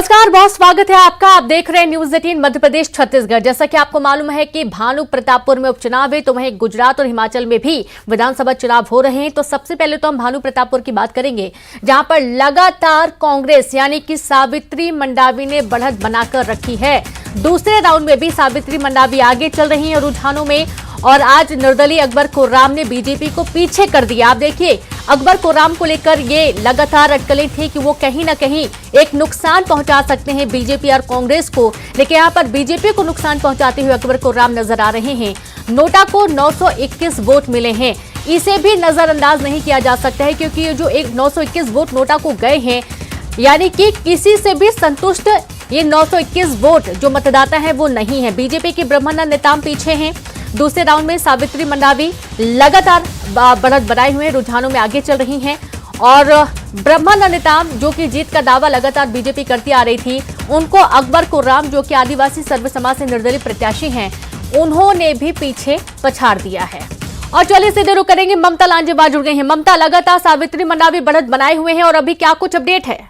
नमस्कार, बहुत स्वागत है आपका। आप देख रहे हैं न्यूज 18 मध्य प्रदेश छत्तीसगढ़। जैसा कि आपको मालूम है कि भानु प्रतापपुर में उपचुनाव है, तो वहीं गुजरात और हिमाचल में भी विधानसभा चुनाव हो रहे हैं। तो सबसे पहले तो हम भानु प्रतापपुर की बात करेंगे, जहां पर लगातार कांग्रेस यानी कि सावित्री मंडावी ने बढ़त बनाकर रखी है। दूसरे राउंड में भी सावित्री मंडावी आगे चल रही हैं रुझानों में, और आज निर्दलीय अकबर कुर्राम ने बीजेपी को पीछे कर दिया। आप देखिए, अकबर कुर्राम को लेकर ये लगातार अटकलें थी कि वो कहीं ना कहीं एक नुकसान पहुंचा सकते हैं बीजेपी और कांग्रेस को, लेकिन यहां पर बीजेपी को नुकसान पहुंचाते हुए अकबर कुर्राम नजर आ रहे हैं। नोटा को 921 वोट मिले हैं, इसे भी नजरअंदाज नहीं किया जा सकता है, क्योंकि ये जो 921 वोट नोटा को गए हैं, यानी कि किसी से भी संतुष्ट ये 921 वोट जो मतदाता है वो नहीं है। बीजेपी के ब्रह्मानंद नेताम पीछे हैं। दूसरे राउंड में सावित्री मंडावी लगातार बढ़त बनाए हुए रुझानों में आगे चल रही हैं, और ब्रह्मानंद नेताम जो कि जीत का दावा लगातार बीजेपी करती आ रही थी, उनको अकबर कुर्राम जो कि आदिवासी सर्व समाज से निर्दलीय प्रत्याशी हैं, उन्होंने भी पीछे पछाड़ दिया है। और चलिए सीधे रुक करेंगे, ममता लांजेवार जुड़ गई हैं। ममता, लगातार सावित्री मंडावी बढ़त बनाए हुए हैं और अभी क्या कुछ अपडेट है?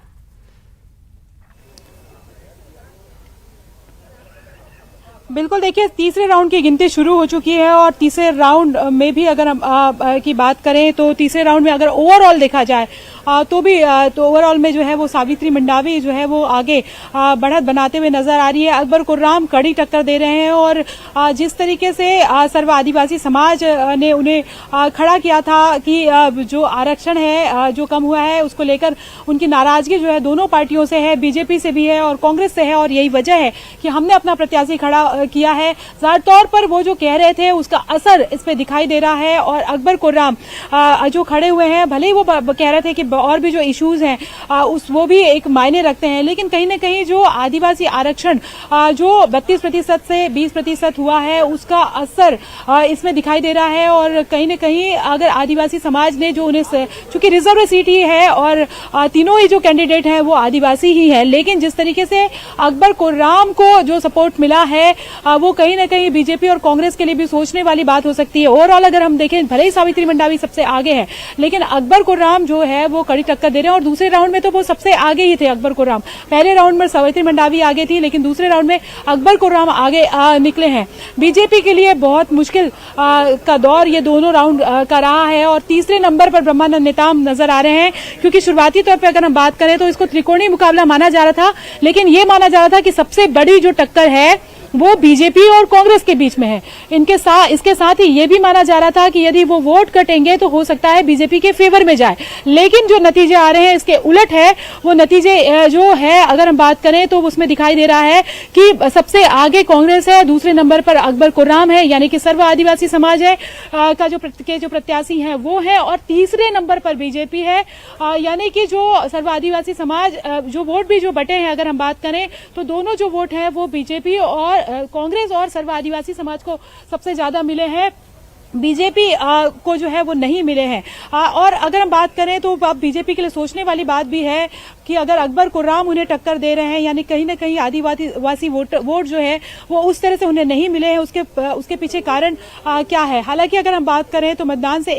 बिल्कुल, देखिए तीसरे राउंड की गिनती शुरू हो चुकी है, और तीसरे राउंड में भी अगर हम की बात करें तो तीसरे राउंड में अगर ओवरऑल देखा जाए तो ओवरऑल में जो है वो सावित्री मंडावी जो है वो आगे बढ़त बनाते हुए नजर आ रही है। अकबर कुर्राम कड़ी टक्कर दे रहे हैं, और जिस तरीके से सर्व आदिवासी समाज ने उन्हें खड़ा किया था कि जो आरक्षण है जो कम हुआ है उसको लेकर उनकी नाराजगी जो है दोनों पार्टियों से है, बीजेपी से भी है और कांग्रेस से है, और यही वजह है कि हमने अपना प्रत्याशी खड़ा किया है। जाहिर तौर पर वो जो कह रहे थे उसका असर इस पे दिखाई दे रहा है, और अकबर कुर्राम जो खड़े हुए हैं, भले ही वो कह रहे थे कि और भी जो इश्यूज हैं वो भी एक मायने रखते हैं, लेकिन कहीं ना कहीं जो आदिवासी आरक्षण जो 32% से 20% हुआ है उसका असर इसमें दिखाई दे रहा है। और कहीं ना कहीं अगर आदिवासी समाज ने जो उन्हें, चूंकि रिजर्व सीट ही है और तीनों ही जो कैंडिडेट हैं वो आदिवासी ही है, लेकिन जिस तरीके से अकबर कुर्राम को जो सपोर्ट मिला है वो कहीं ना कहीं बीजेपी और कांग्रेस के लिए भी सोचने वाली बात हो सकती है। ओवरऑल अगर हम देखें, भले ही सावित्री मंडावी सबसे आगे है, लेकिन अकबर कुर्राम जो है वो कड़ी टक्कर दे रहे हैं, और दूसरे राउंड में तो वो सबसे आगे ही थे अकबर कुर्राम। पहले राउंड में सावित्री मंडावी आगे थी, लेकिन दूसरे राउंड में अकबर कुर्राम आगे निकले हैं। बीजेपी के लिए बहुत मुश्किल का दौर ये दोनों राउंड का रहा है, और तीसरे नंबर पर ब्रह्मानंद नेताम नजर आ रहे हैं, क्योंकि शुरुआती तौर पर अगर हम बात करें तो इसको त्रिकोणीय मुकाबला माना जा रहा था, लेकिन ये माना जा रहा था कि सबसे बड़ी जो टक्कर है वो बीजेपी और कांग्रेस के बीच में है। इसके साथ ही ये भी माना जा रहा था कि यदि वो वोट कटेंगे तो हो सकता है बीजेपी के फेवर में जाए, लेकिन जो नतीजे आ रहे हैं इसके उलट है। वो नतीजे जो है अगर हम बात करें तो उसमें दिखाई दे रहा है कि सबसे आगे कांग्रेस है, दूसरे नंबर पर अकबर कुर्राम है यानी कि सर्व आदिवासी समाज है का जो प्रत्याशी है वो है, और तीसरे नंबर पर बीजेपी है, यानी कि जो सर्व आदिवासी समाज जो वोट भी जो बटे हैं अगर हम बात करें तो दोनों जो वोट है वो बीजेपी और कांग्रेस और सर्व आदिवासी समाज को सबसे ज्यादा मिले हैं, बीजेपी को जो है वो नहीं मिले हैं। और अगर हम बात करें तो अब बीजेपी के लिए सोचने वाली बात भी है कि अगर अकबर कुर्राम उन्हें टक्कर दे रहे हैं, यानी कहीं ना कहीं आदिवासी वोट जो है वो उस तरह से उन्हें नहीं मिले हैं, उसके पीछे कारण क्या है। हालांकि अगर हम बात करें तो मतदान से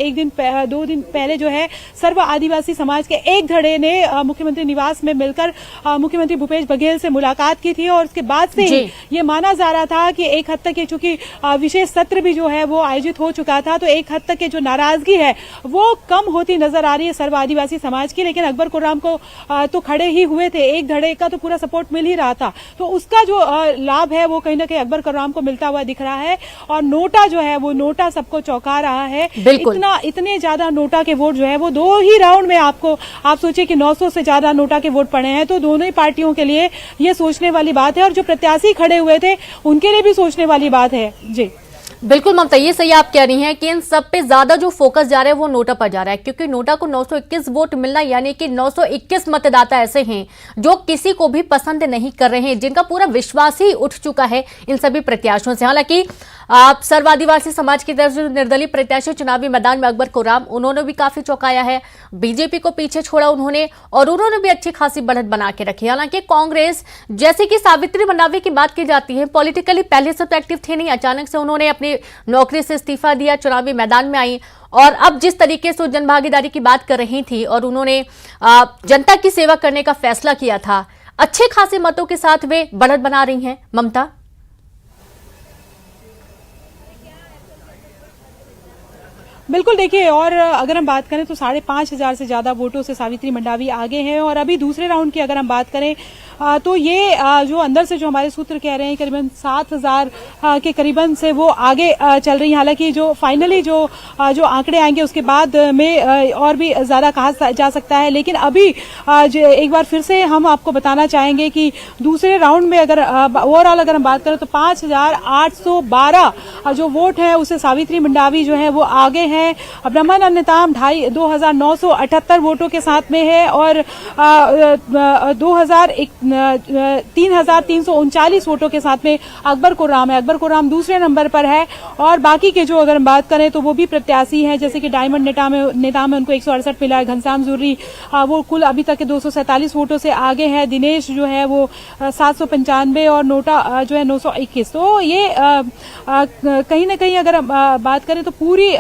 दो दिन पहले जो है सर्व आदिवासी समाज के एक धड़े ने मुख्यमंत्री निवास में मिलकर मुख्यमंत्री भूपेश बघेल से मुलाकात की थी, और उसके बाद से ही ये माना जा रहा था कि एक हद तक चूंकि विशेष सत्र भी जो है वो आयोजित हो चुका था, तो एक हद तक के जो नाराजगी है वो कम होती नजर आ रही है सर्व आदिवासी समाज की। लेकिन अकबर कुर्राम को तो खड़े ही हुए थे, एक धड़े का तो पूरा सपोर्ट मिल ही रहा था, तो उसका जो लाभ है वो कहीं ना कहीं अकबर कुर्राम को मिलता हुआ दिख रहा है। और नोटा जो है वो नोटा सबको चौंका रहा है। इतने ज्यादा नोटा के वोट जो है वो दो ही राउंड में आप सोचिए कि 900 से ज्यादा नोटा के वोट पड़े हैं, तो दोनों ही पार्टियों के लिए ये सोचने वाली बात है, और जो प्रत्याशी खड़े हुए थे उनके लिए भी सोचने वाली बात है। जी बिल्कुल ममता, ये सही आप कह रही हैं कि इन सब पे ज्यादा जो फोकस जा रहा है वो नोटा पर जा रहा है, क्योंकि नोटा को 921 वोट मिलना यानी कि 921 मतदाता ऐसे हैं जो किसी को भी पसंद नहीं कर रहे हैं, जिनका पूरा विश्वास ही उठ चुका है इन सभी प्रत्याशियों से। हालांकि सर्व आदिवासी समाज की तरफ से निर्दलीय प्रत्याशी चुनावी मैदान में अकबर कुर्राम, उन्होंने भी काफी चौंकाया है, बीजेपी को पीछे छोड़ा उन्होंने, और उन्होंने भी अच्छी खासी बढ़त बना के रखी। हालांकि कांग्रेस, जैसे कि सावित्री मंडावी की बात की जाती है, पॉलिटिकली पहले से तो एक्टिव थे नहीं, अचानक से उन्होंने अपनी नौकरी से इस्तीफा दिया, चुनावी मैदान में आई, और अब जिस तरीके से जन भागीदारी की बात कर रही थी और उन्होंने जनता की सेवा करने का फैसला किया था, अच्छे खासे मतों के साथ वे बढ़त बना रही हैं ममता। बिल्कुल देखिए, और अगर हम बात करें तो 5,500 से ज्यादा वोटों से सावित्री मंडावी आगे हैं। और अभी दूसरे राउंड की अगर हम बात करें तो ये जो अंदर से जो हमारे सूत्र कह रहे हैं करीबन 7,000 के करीबन से वो आगे चल रही हैं। हालांकि जो फाइनली जो आंकड़े आएंगे उसके बाद में और भी ज्यादा कहा जा सकता है, लेकिन अभी एक बार फिर से हम आपको बताना चाहेंगे कि दूसरे राउंड में अगर ओवरऑल अगर हम बात करें तो 5,812 जो वोट है उससे सावित्री मंडावी जो है वो आगे हैं। ब्रह्मानंद नेताम 2,978 वोटों के साथ में है और 3,339 वोटों के साथ में अकबर कुर्राम है। अकबर कुर्राम दूसरे नंबर पर है और बाकी के जो अगर हम बात करें तो वो भी प्रत्याशी हैं, जैसे कि डायमंड नेता में उनको 168 मिला है। घनश्याम जुर्री वो कुल अभी तक के 247 वोटों से आगे हैं। दिनेश जो है वो 795 और नोटा जो है 921। तो ये कहीं ना कहीं अगर बात करें तो पूरी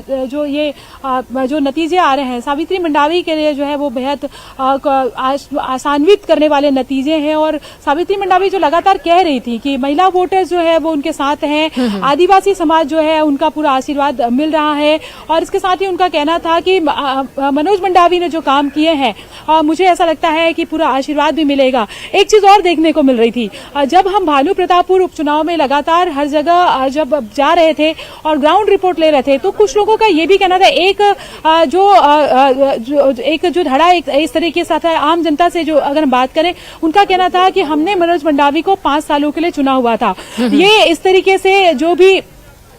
जो ये जो नतीजे आ रहे हैं सावित्री मंडावी के लिए जो है वो बेहद आसान्वित करने वाले नतीजे हैं। और सावित्री मंडावी जो लगातार कह रही थी कि महिला वोटर्स जो है वो उनके साथ हैं, आदिवासी समाज जो है उनका पूरा आशीर्वाद मिल रहा है। और इसके साथ ही उनका कहना था कि मनोज मंडावी ने जो काम किए हैं मुझे ऐसा लगता है कि पूरा आशीर्वाद भी मिलेगा। एक चीज और देखने को मिल रही थी, जब हम भानु प्रतापपुर उपचुनाव में लगातार हर जगह जब जा रहे थे और ग्राउंड रिपोर्ट ले रहे थे तो कुछ लोगों का ये भी कहना था, एक जो धड़ा इस तरीके से था आम जनता से जो अगर हम बात करें उनका कहना था कि हमने मनोज मंडावी को 5 सालों के लिए चुना हुआ था। ये इस तरीके से जो भी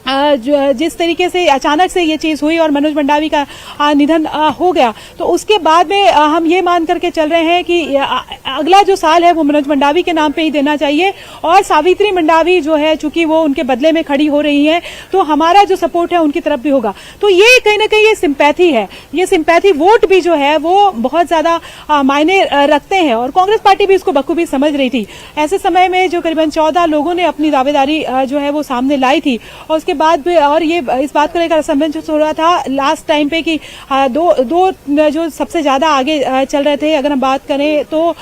जिस तरीके से अचानक से ये चीज हुई और मनोज मंडावी का निधन हो गया तो उसके बाद में हम ये मान करके चल रहे हैं कि अगला जो साल है वो मनोज मंडावी के नाम पे ही देना चाहिए। और सावित्री मंडावी जो है चूंकि वो उनके बदले में खड़ी हो रही है तो हमारा जो सपोर्ट है उनकी तरफ भी होगा। तो ये कहीं ना कहीं ये सिंपैथी है, ये सिंपैथी वोट भी जो है वो बहुत ज्यादा मायने रखते हैं और कांग्रेस पार्टी भी इसको बखूबी समझ रही थी। ऐसे समय में जो करीबन 14 लोगों ने अपनी दावेदारी जो है वो सामने लाई थी और उसके बाद भी और ये इस बात को लेकर असमंजस हो रहा था लास्ट टाइम पे कि दो जो सबसे ज्यादा आगे चल रहे थे। अगर हम बात करें तो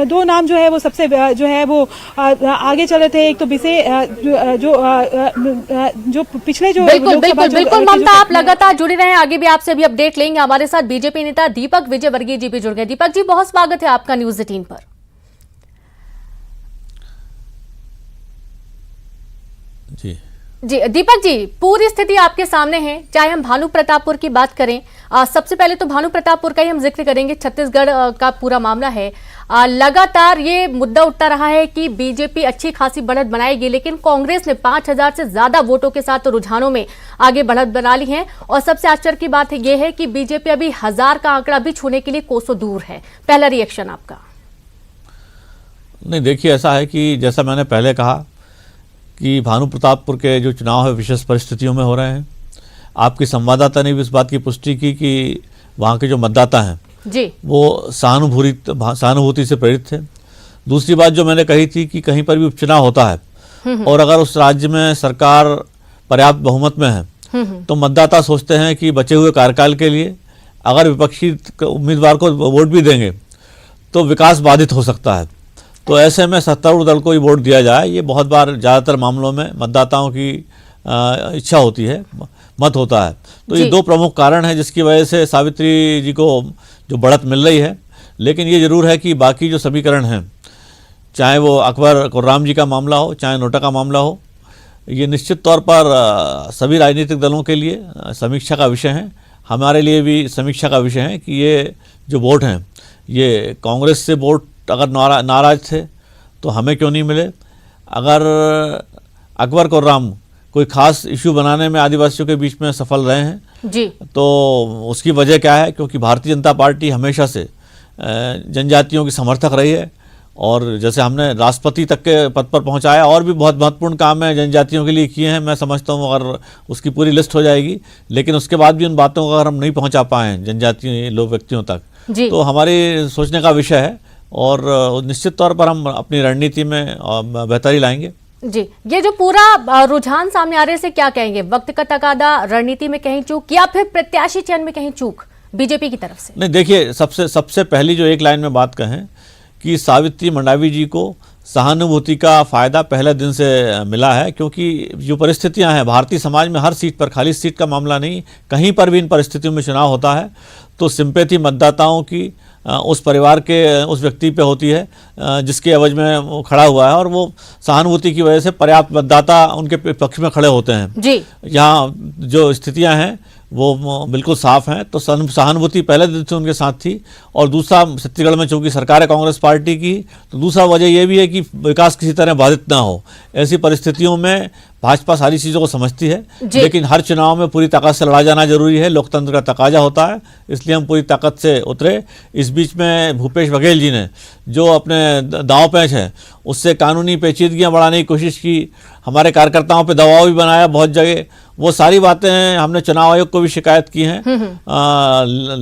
2 नाम जो है वो सबसे जो है वो आगे चल रहे थे। एक तो बिसे जो पिछले जो बिल्कुल ममता, आप लगातार जुड़े रहे, आगे भी आपसे अभी अपडेट लेंगे। हमारे साथ बीजेपी नेता दीपक विजयवर्गीय जी भी जुड़ गए। दीपक जी, बहुत स्वागत है आपका न्यूज 18 पर। जी दीपक जी, पूरी स्थिति आपके सामने है। चाहे हम भानु प्रतापपुर की बात करें, सबसे पहले तो भानु प्रतापपुर का ही हम जिक्र करेंगे। छत्तीसगढ़ का पूरा मामला है, लगातार ये मुद्दा उठता रहा है कि बीजेपी अच्छी खासी बढ़त बनाएगी, लेकिन कांग्रेस ने 5,000 से ज्यादा वोटों के साथ रुझानों में आगे बढ़त बना ली है। और सबसे आश्चर्य की बात यह है कि बीजेपी अभी 1000 का आंकड़ा भी छूने के लिए कोसों दूर है। पहला रिएक्शन आपका? नहीं, देखिए ऐसा है कि जैसा मैंने पहले कहा कि भानु प्रतापपुर के जो चुनाव है विशेष परिस्थितियों में हो रहे हैं। आपकी संवाददाता ने भी इस बात की पुष्टि की कि वहाँ के जो मतदाता हैं जी वो सहानुभूति से प्रेरित थे। दूसरी बात जो मैंने कही थी कि कहीं पर भी उपचुनाव होता है और अगर उस राज्य में सरकार पर्याप्त बहुमत में है तो मतदाता सोचते हैं कि बचे हुए कार्यकाल के लिए अगर विपक्षी उम्मीदवार को वोट भी देंगे तो विकास बाधित हो सकता है। तो ऐसे में सत्तारूढ़ दल को ही वोट दिया जाए, ये बहुत बार ज़्यादातर मामलों में मतदाताओं की इच्छा होती है, मत होता है। तो ये 2 प्रमुख कारण हैं जिसकी वजह से सावित्री जी को जो बढ़त मिल रही है। लेकिन ये जरूर है कि बाकी जो समीकरण हैं, चाहे वो अकबर कुर्राम जी का मामला हो, चाहे नोटा का मामला हो, ये निश्चित तौर पर सभी राजनीतिक दलों के लिए समीक्षा का विषय है। हमारे लिए भी समीक्षा का विषय है कि ये जो वोट हैं ये कांग्रेस से वोट अगर नाराज थे तो हमें क्यों नहीं मिले। अगर अकबर कुर्राम कोई खास इशू बनाने में आदिवासियों के बीच में सफल रहे हैं जी, तो उसकी वजह क्या है? क्योंकि भारतीय जनता पार्टी हमेशा से जनजातियों की समर्थक रही है और जैसे हमने राष्ट्रपति तक के पद पर पहुंचाया और भी बहुत महत्वपूर्ण काम है जनजातियों के लिए किए हैं। मैं समझता हूं अगर उसकी पूरी लिस्ट हो जाएगी, लेकिन उसके बाद भी उन बातों को अगर हम नहीं पहुंचा पाए जनजातीय लोग व्यक्तियों तक तो हमारी सोचने का विषय है और निश्चित तौर पर हम अपनी रणनीति में बेहतरी लाएंगे। जी, ये जो पूरा रुझान सामने आ रहे से क्या कहेंगे? वक्त का तकादा, रणनीति में कहीं चूक या फिर प्रत्याशी चयन में कहीं चूक बीजेपी की तरफ से? नहीं, देखिए सबसे पहली जो एक लाइन में बात कहें कि सावित्री मंडावी जी को सहानुभूति का फायदा पहले दिन से मिला है, क्योंकि जो परिस्थितियां हैं भारतीय समाज में, हर सीट पर, खाली सीट का मामला नहीं, कहीं पर भी इन परिस्थितियों में चुनाव होता है तो सिंपैथी मतदाताओं की उस परिवार के उस व्यक्ति पे होती है जिसके एवज में वो खड़ा हुआ है, और वो सहानुभूति की वजह से पर्याप्त मतदाता उनके पक्ष में खड़े होते हैं जी। यहाँ जो स्थितियां हैं वो बिल्कुल साफ हैं। तो सहानुभूति पहले दिन से उनके साथ थी। और दूसरा, छत्तीसगढ़ में चूंकि सरकार है कांग्रेस पार्टी की, तो दूसरा वजह यह भी है कि विकास किसी तरह बाधित ना हो। ऐसी परिस्थितियों में भाजपा सारी चीज़ों को समझती है, लेकिन हर चुनाव में पूरी ताकत से लड़ा जाना जरूरी है, लोकतंत्र का तकाजा होता है, इसलिए हम पूरी ताकत से उतरे। इस बीच में भूपेश बघेल जी ने जो अपने दांव पैंच है उससे कानूनी पेचीदगियां बढ़ाने की कोशिश की, हमारे कार्यकर्ताओं पे दबाव भी बनाया बहुत जगह। वो सारी बातें हमने चुनाव आयोग को भी शिकायत की हैं,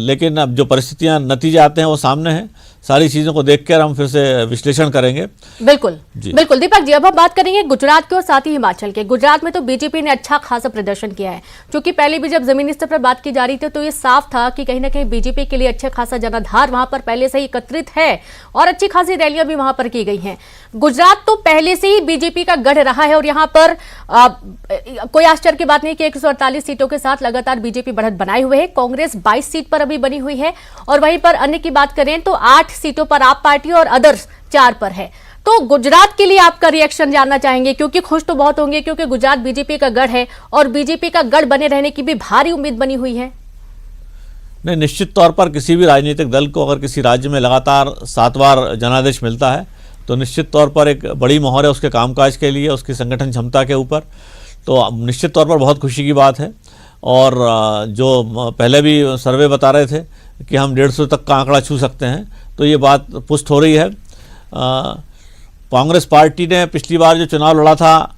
लेकिन अब जो परिस्थितियां, नतीजे आते हैं वो सामने हैं। सारी चीजों को देखकर हम फिर से विश्लेषण करेंगे। बिल्कुल बिल्कुल दीपक जी, अब हम बात करेंगे गुजरात के और साथ ही हिमाचल के। गुजरात में तो बीजेपी ने अच्छा खासा प्रदर्शन किया है, क्योंकि पहले भी जब जमीनी स्तर पर बात की जा रही थी तो ये साफ था कि कहीं ना कहीं बीजेपी के लिए अच्छा खासा जनाधार वहां पर पहले से ही एकत्रित है और अच्छी खासी रैलियां भी वहां पर की गई हैं। गुजरात तो पहले से ही बीजेपी का गढ़ रहा है और यहाँ पर कोई आश्चर्य की बात नहीं कि 148 सीटों के साथ लगातार बीजेपी बढ़त बनाए हुए है। कांग्रेस 22 सीट पर अभी बनी हुई है और वहीं पर अन्य की बात करें तो 8 सीटों पर आप पार्टी और अदर्स 4 पर है। तो गुजरात के लिए आपका रिएक्शन जानना चाहेंगे, क्योंकि खुश तो बहुत होंगे क्योंकि गुजरात बीजेपी का गढ़ है और बीजेपी का गढ़ बने रहने की भी भारी उम्मीद बनी हुई है। नहीं, निश्चित तौर पर किसी भी राजनीतिक दल को अगर किसी राज्य में लगातार 7 बार जनादेश मिलता है तो निश्चित तौर पर एक बड़ी मोहर है उसके कामकाज के लिए, उसकी संगठन क्षमता के ऊपर। तो निश्चित तौर पर बहुत खुशी की बात है। और जो पहले भी सर्वे बता रहे थे कि हम 150 तक का आंकड़ा छू सकते हैं, तो ये बात पुष्ट हो रही है। कांग्रेस पार्टी ने पिछली बार जो चुनाव लड़ा था,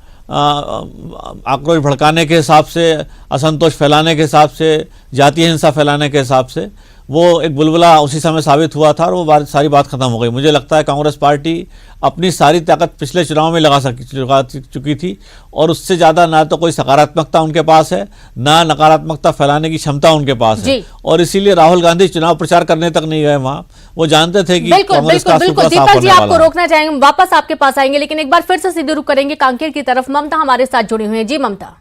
आक्रोश भड़काने के हिसाब से, असंतोष फैलाने के हिसाब से, जातीय हिंसा फैलाने के हिसाब से, वो एक बुलबुला उसी समय साबित हुआ था और वो सारी बात खत्म हो गई। मुझे लगता है कांग्रेस पार्टी अपनी सारी ताकत पिछले चुनाव में लगा चुकी थी और उससे ज़्यादा ना तो कोई सकारात्मकता उनके पास है, ना नकारात्मकता फैलाने की क्षमता उनके पास है। और इसीलिए राहुल गांधी चुनाव प्रचार करने तक नहीं गए वहाँ। वो जानते थे कि कांग्रेस का सूपड़ा साफ दीपक जी, होने वाला आपको रोकना चाहेंगे, वापस आपके पास आएंगे, लेकिन एक बार फिर से सीधे रुख करेंगे कांकेर की तरफ। ममता हमारे साथ जुड़ी हुई है। जी ममता।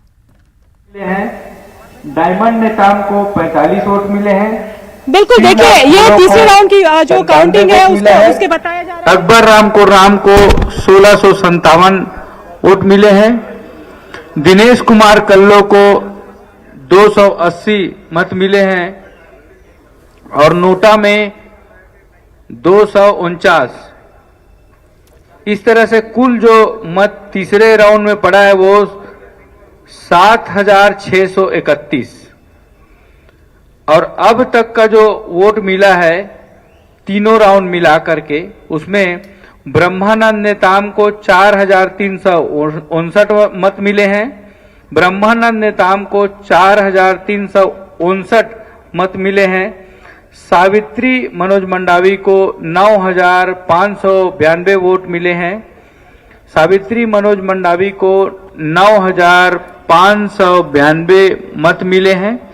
डायमंड नेताम को 45 वोट मिले हैं। बिल्कुल, देखिए ये तीसरे राउंड की जो काउंटिंग है उसके बताया जा रहा है। अकबर राम को 1657 वोट मिले हैं। दिनेश कुमार कल्लो को 280 मत मिले हैं और नोटा में 249। इस तरह से कुल जो मत तीसरे राउंड में पड़ा है वो 7631। और अब तक का जो वोट मिला है तीनों राउंड मिला करके, उसमें ब्रह्मानंद नेताम को 4359 मत मिले हैं। ब्रह्मानंद नेताम को 4359 मत मिले हैं। सावित्री मनोज मंडावी को 9592 वोट मिले हैं। सावित्री मनोज मंडावी को 9592 मत मिले हैं।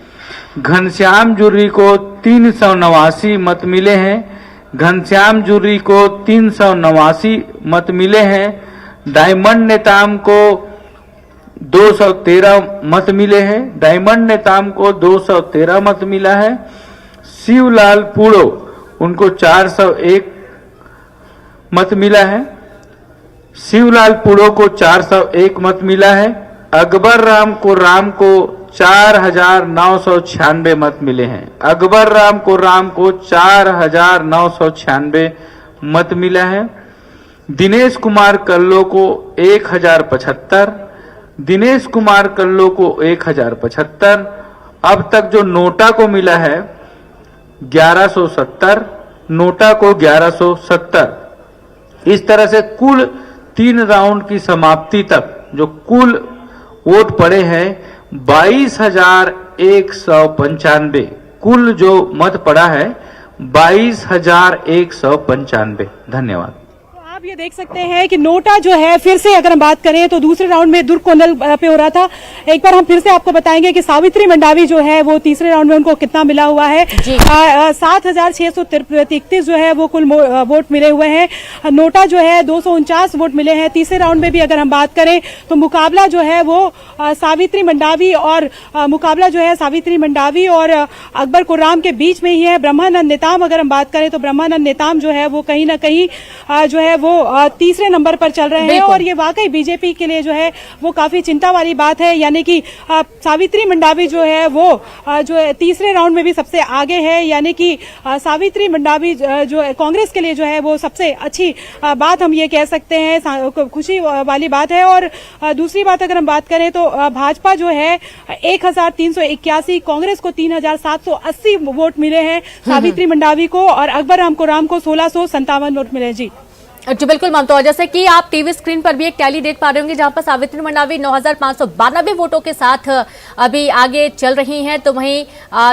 घनश्याम जुर्री को 389 मत मिले हैं। घनश्याम जुर्री को 389 मत मिले हैं। डायमंड नेताम को 213 मत मिले हैं। डायमंड नेताम को 213 मत मिला है। शिवलाल पूड़ो उनको 401 मत मिला है। शिवलाल पूड़ो को 401 मत मिला है। अकबर राम को 4996 मत मिले हैं। अकबर राम को 4996 मत मिला है। दिनेश कुमार कल्लो को 1075। दिनेश कुमार कल्लो को 1075। अब तक जो नोटा को मिला है 1170, नोटा को 1170। इस तरह से कुल 3 राउंड की समाप्ति तक जो कुल वोट पड़े हैं 22,195। कुल जो मत पड़ा है 22,195। धन्यवाद। आप ये देख सकते हैं कि नोटा जो है फिर से अगर हम बात करें तो दूसरे राउंड में दुर्ग कोंदल पे हो रहा था। एक बार हम फिर से आपको बताएंगे कि सावित्री मंडावी जो है वो तीसरे राउंड में उनको कितना मिला हुआ है। 7,633 जो है वो कुल वोट मिले हुए हैं। नोटा जो है 249 वोट मिले हैं। तीसरे राउंड में भी अगर हम बात करें तो मुकाबला जो है वो सावित्री मंडावी और अकबर कुर्राम के बीच में ही है। ब्रह्मानंद नेताम अगर हम बात करें तो ब्रह्मानंद नेताम जो है वो कहीं ना कहीं जो है वो तीसरे नंबर पर चल रहे हैं और ये वाकई बीजेपी के लिए जो है वो काफी चिंता वाली बात है। यानी कि सावित्री मंडावी जो है वो जो है तीसरे राउंड में भी सबसे आगे है। यानी कि सावित्री मंडावी जो कांग्रेस के लिए जो है वो सबसे अच्छी बात हम ये कह सकते हैं, खुशी वाली बात है। और दूसरी बात अगर हम बात करें तो भाजपा जो है 1,381, कांग्रेस को 3,780 वोट मिले हैं सावित्री मंडावी को और अकबर राम कुर्राम को 1,657 वोट मिले। जी बिल्कुल ममता, और जैसे कि आप टीवी स्क्रीन पर भी एक टैली देख पा रहे होंगे जहां पर सावित्री मंडावी 9,592 वोटों के साथ अभी आगे चल रही हैं, तो वहीं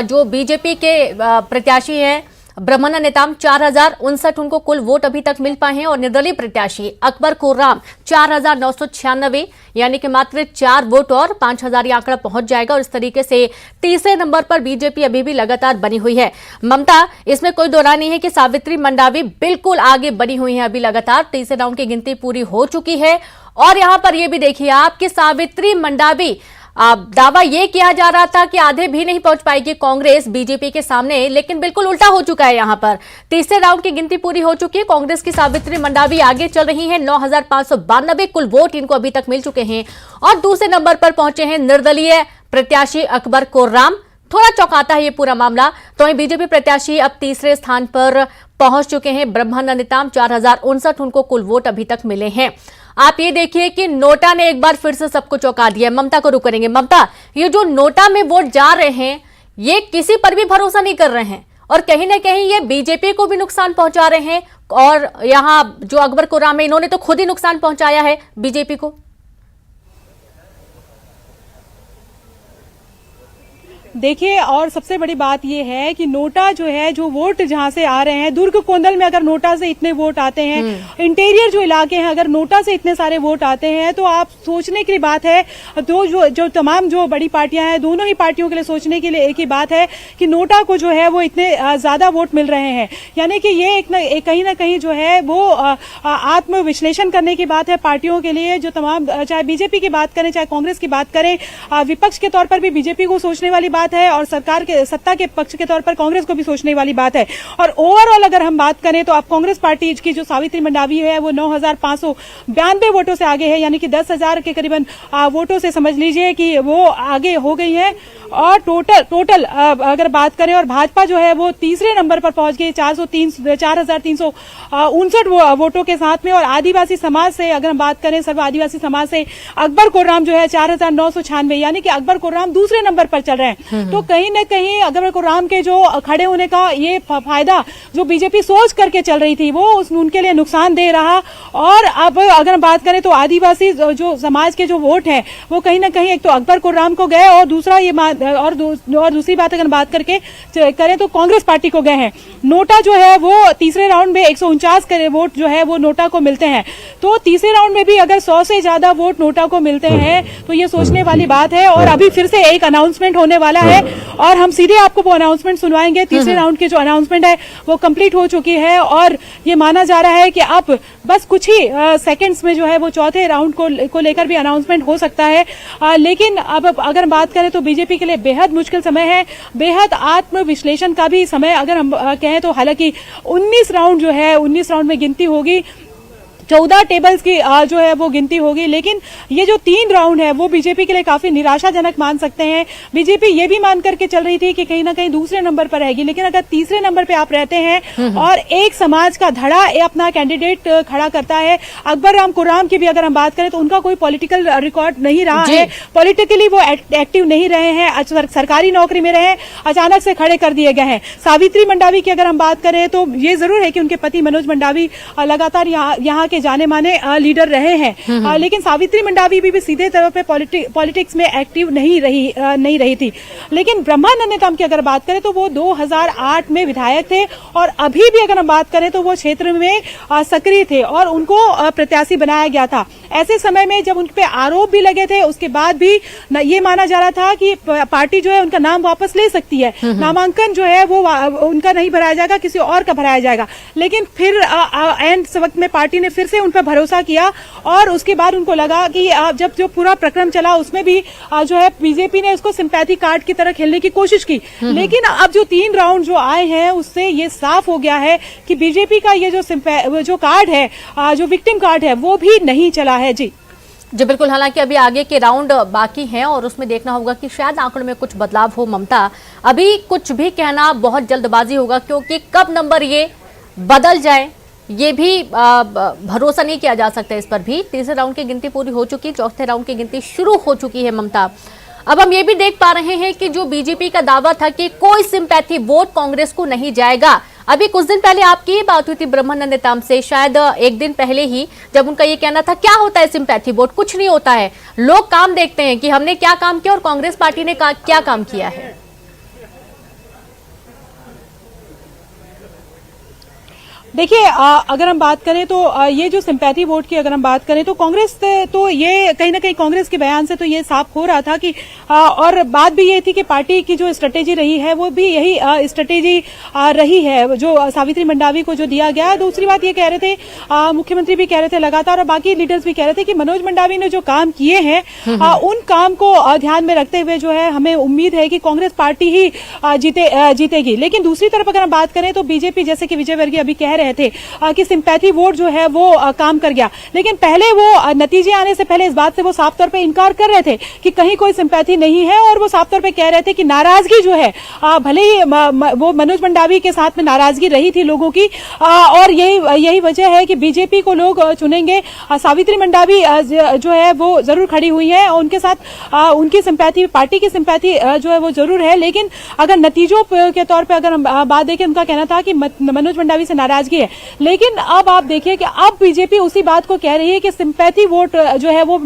जो बीजेपी के प्रत्याशी हैं ब्रह्मानंद नेताम 4,059 उनको कुल वोट अभी तक मिल पाए हैं और निर्दलीय प्रत्याशी अकबर कुर्राम 4,996 यानी कि मात्र 4 वोट और 5,000 ये आंकड़ा पहुंच जाएगा और इस तरीके से तीसरे नंबर पर बीजेपी अभी भी लगातार बनी हुई है। ममता, इसमें कोई दो राय नहीं है कि सावित्री मंडावी बिल्कुल आगे बनी हुई है। अभी लगातार तीसरे राउंड की गिनती पूरी हो चुकी है और यहां पर यह भी देखिए आप कि सावित्री मंडावी दावा ये किया जा रहा था कि आधे भी नहीं पहुंच पाएगी कांग्रेस बीजेपी के सामने, लेकिन बिल्कुल उल्टा हो चुका है। यहां पर तीसरे राउंड की गिनती पूरी हो चुकी है। कांग्रेस की सावित्री मंडावी आगे चल रही हैं, 9,592 कुल वोट इनको अभी तक मिल चुके हैं और दूसरे नंबर पर पहुंचे हैं निर्दलीय प्रत्याशी अकबर कुर्राम। थोड़ा चौंकाता है ये पूरा मामला। तो वहीं बीजेपी प्रत्याशी अब तीसरे स्थान पर पहुंच चुके हैं ब्रह्मानंद नेताम, 4,059 उनको कुल वोट अभी तक मिले हैं। आप ये देखिए कि नोटा ने एक बार फिर से सबको चौंका दिया। ममता को रुक करेंगे। ममता, ये जो नोटा में वोट जा रहे हैं ये किसी पर भी भरोसा नहीं कर रहे हैं और कहीं ना कहीं ये बीजेपी को भी नुकसान पहुंचा रहे हैं और यहां जो अकबर कुर्राम है इन्होंने तो खुद ही नुकसान पहुंचाया है बीजेपी को। देखिए, और सबसे बड़ी बात यह है कि नोटा जो है जो वोट जहां से आ रहे हैं, दुर्ग कोंदल में अगर नोटा से इतने वोट आते हैं, इंटीरियर जो इलाके हैं अगर नोटा से इतने सारे वोट आते हैं तो आप सोचने की बात है। तो जो तमाम जो बड़ी पार्टियां हैं दोनों ही पार्टियों के लिए सोचने के लिए एक ही बात है कि नोटा को जो है वो इतने ज्यादा वोट मिल रहे हैं। यानी कि ये कहीं ना कहीं जो है वो आत्मविश्लेषण करने की बात है पार्टियों के लिए। जो तमाम, चाहे बीजेपी की बात करें चाहे कांग्रेस की बात करें, विपक्ष के तौर पर भी बीजेपी को सोचने वाली बात है और सरकार के सत्ता के पक्ष के तौर पर कांग्रेस को भी सोचने वाली बात है। और ओवरऑल अगर हम बात करें तो अब कांग्रेस पार्टी की जो सावित्री मंडावी है वो 9,592 वोटों से आगे है। यानी कि 10,000 के करीबन वोटों से समझ लीजिए कि वो आगे हो गई है। और टोटल अगर बात करें और भाजपा जो है वो तीसरे नंबर पर पहुंच गई 4,359 वोटों के साथ में। और आदिवासी समाज से अगर हम बात करें, सर्व आदिवासी समाज से अकबर कुर्राम जो है 4,996 यानी कि अकबर कुर्राम दूसरे नंबर पर चल रहे हैं। तो कहीं न कहीं अकबर कुर्राम के जो खड़े होने का ये फायदा जो बीजेपी सोच करके चल रही थी वो उनके लिए नुकसान दे रहा। और अब अगर हम बात करें तो आदिवासी जो समाज के जो वोट है वो कहीं ना कहीं एक तो अकबर कुर्राम को गए और दूसरा ये और दूसरी बात अगर बात करें तो कांग्रेस पार्टी को गए हैं। नोटा जो है वो तीसरे राउंड में 149 वोट जो है वो नोटा को मिलते हैं। तो तीसरे राउंड में भी अगर 100 से ज्यादा वोट नोटा को मिलते हैं तो ये सोचने वाली बात है। और अभी फिर से एक अनाउंसमेंट होने वाला है और हम सीधे आपको वो अनाउंसमेंट सुनवाएंगे। तीसरे राउंड की जो अनाउंसमेंट है वो कंप्लीट हो चुकी है और ये माना जा रहा है कि अब बस कुछ ही सेकंड्स में जो है वो चौथे राउंड को लेकर भी अनाउंसमेंट हो सकता है। लेकिन अब अगर बात करें तो बीजेपी के लिए बेहद मुश्किल समय है, बेहद आत्मविश्लेषण का भी समय अगर हम कहें तो। हालांकि 19 राउंड जो है 19 राउंड में गिनती होगी, 14 टेबल्स की जो है वो गिनती होगी। लेकिन ये जो 3 राउंड है वो बीजेपी के लिए काफी निराशाजनक मान सकते हैं। बीजेपी ये भी मान करके चल रही थी कि कहीं ना कहीं दूसरे नंबर पर रहेगी, लेकिन अगर तीसरे नंबर पे आप रहते हैं और एक समाज का धड़ा अपना कैंडिडेट खड़ा करता है, अकबर राम कुर्राम की भी अगर हम बात करें तो उनका कोई पॉलिटिकल रिकॉर्ड नहीं रहा है, पॉलिटिकली वो एक्टिव नहीं रहे हैं, सरकारी नौकरी में रहे, अचानक से खड़े कर दिए गए हैं। सावित्री मंडावी की अगर हम बात करें तो ये जरूर है कि उनके पति मनोज मंडावी लगातार यहाँ के जाने माने लीडर रहे हैं। लेकिन सावित्री मंडावी भी सीधे तौर पे पॉलिटिक्स में एक्टिव नहीं रही थी। लेकिन ब्रह्मानंद नेताम की अगर बात करें तो वो 2008 में विधायक थे और अभी भी अगर हम बात करें तो वो क्षेत्र में सक्रिय थे और उनको प्रत्याशी बनाया गया था। ऐसे समय में जब उन पे आरोप भी लगे थे, उसके बाद भी ये माना जा रहा था कि पार्टी जो है उनका नाम वापस ले सकती है, नामांकन जो है वो उनका नहीं भराया जाएगा, किसी और का भराया जाएगा। लेकिन फिर एंड वक्त में पार्टी ने फिर से उन पर भरोसा किया और उसके बाद उनको लगा कि जब जो पूरा प्रक्रम चला उसमें भी जो है बीजेपी ने उसको सिंपैथी कार्ड की तरह खेलने की कोशिश की। लेकिन अब जो 3 राउंड जो आए हैं उससे ये साफ हो गया है कि बीजेपी का ये जो कार्ड है, जो विक्टिम कार्ड है, वो भी नहीं चला है। जी बिल्कुल। हालांकि अभी आगे के राउंड बाकी हैं और उसमें देखना होगा कि शायद आंकड़ों में कुछ बदलाव हो। ममता, अभी कुछ भी कहना बहुत जल्दबाजी होगा क्योंकि कब नंबर ये बदल जाए ये भी भरोसा नहीं किया जा सकता इस पर भी। तीसरे राउंड की गिनती पूरी हो चुकी, चौथे राउंड की गिनती शुरू हो चुकी है। ममता, अब हम ये भी देख पा रहे हैं कि जो बीजेपी का दावा था कि कोई सिंपैथी वोट कांग्रेस को नहीं जाएगा, अभी कुछ दिन पहले आपकी बात हुई थी ब्रह्मानंद नेताम से, शायद एक दिन पहले ही, जब उनका ये कहना था क्या होता है सिंपैथी वोट, कुछ नहीं होता है, लोग काम देखते हैं कि हमने क्या काम किया और कांग्रेस पार्टी ने क्या काम किया है। देखिए, अगर हम बात करें तो ये जो सिंपैथी वोट की अगर हम बात करें तो कांग्रेस तो ये कहीं ना कहीं कांग्रेस के बयान से तो ये साफ हो रहा था कि और बात भी ये थी कि पार्टी की जो स्ट्रेटेजी रही है वो भी यही स्ट्रेटेजी रही है जो सावित्री मंडावी को जो दिया गया। दूसरी बात ये कह रहे थे, मुख्यमंत्री भी कह रहे थे लगातार और बाकी लीडर्स भी कह रहे थे कि मनोज मंडावी ने जो काम किए हैं उन काम को ध्यान में रखते हुए जो है हमें उम्मीद है कि कांग्रेस पार्टी ही जीतेगी। लेकिन दूसरी तरफ अगर हम बात करें तो बीजेपी, जैसे कि विजय वर्गीय अभी कह रहे थे कि सिंपैथी वोट जो है वो काम कर गया, लेकिन पहले वो नतीजे आने से पहले इस बात से वो साफ तौर पे इनकार कर रहे थे कि कहीं कोई सिंपैथी नहीं है और वो साफ तौर पे कह रहे थे कि नाराजगी जो है भले ही वो मनोज मंडावी के साथ में नाराजगी रही थी लोगों की और यही वजह है कि बीजेपी को लोग चुनेंगे। सावित्री मंडावी जो है वो जरूर खड़ी हुई है और उनके साथ उनकी सिंपैथी, पार्टी की सिंपैथी जो है वो जरूर है। लेकिन अगर नतीजों के तौर पर अगर हम बात देखें, उनका कहना था कि मनोज मंडावी से नाराजगी है, लेकिन अब आप देखिए कि अब बीजेपी उसी बात को कह रही है कि सिंपैथी वोट जो है वो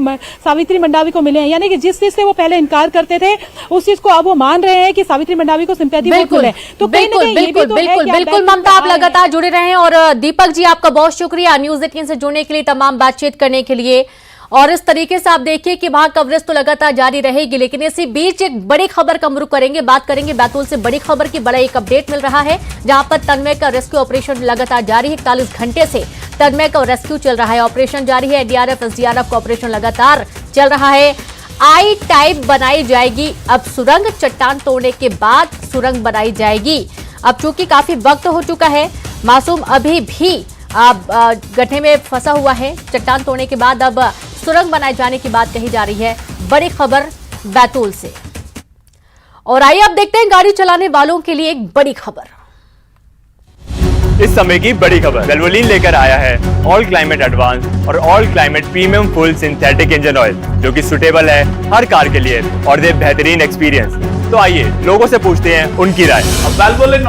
सावित्री मंडावी को मिले हैं, यानी कि जिस चीज से वो पहले इनकार करते थे उस चीज को अब वो मान रहे हैं कि सावित्री मंडावी को सिंपैथी वोट मिले। तो बिल्कुल ममता, आप लगातार जुड़े रहे और दीपक जी आपका बहुत शुक्रिया न्यूज़ 18 से जुड़ने के लिए, तमाम बातचीत करने के लिए। और इस तरीके से आप देखिए कि वहां कवरेज तो लगातार जारी रहेगी, लेकिन इसी बीच एक बड़ी खबर का रुख करेंगे, बात करेंगे बैतूल से बड़ी खबर की। बड़ा एक अपडेट मिल रहा है जहां पर तन्मय का रेस्क्यू ऑपरेशन लगातार जारी है। 41 घंटे से तन्मय का रेस्क्यू चल रहा है, ऑपरेशन जारी है। एनडीआरएफ एसडीआरएफ का ऑपरेशन लगातार चल रहा है। आई टाइप बनाई जाएगी अब सुरंग, चट्टान तोड़ने के बाद सुरंग बनाई जाएगी। अब चूंकि काफी वक्त हो चुका है, मासूम अभी भी गड्ढे में फंसा हुआ है, चट्टान तोड़ने के बाद अब सुरंग बनाए जाने की बात कही जा रही है। बड़ी खबर बैतूल से। और आइए अब देखते हैं गाड़ी चलाने वालों के लिए एक बड़ी खबर। इस समय की बड़ी खबर, वेल्वोलिन लेकर आया है ऑल क्लाइमेट एडवांस और all climate premium full synthetic engine oil, जो कि सुटेबल है हर कार के लिए और दे बेहतरीन एक्सपीरियंस। तो आइए लोगों से पूछते हैं उनकी राय। अब वेल्वोलिन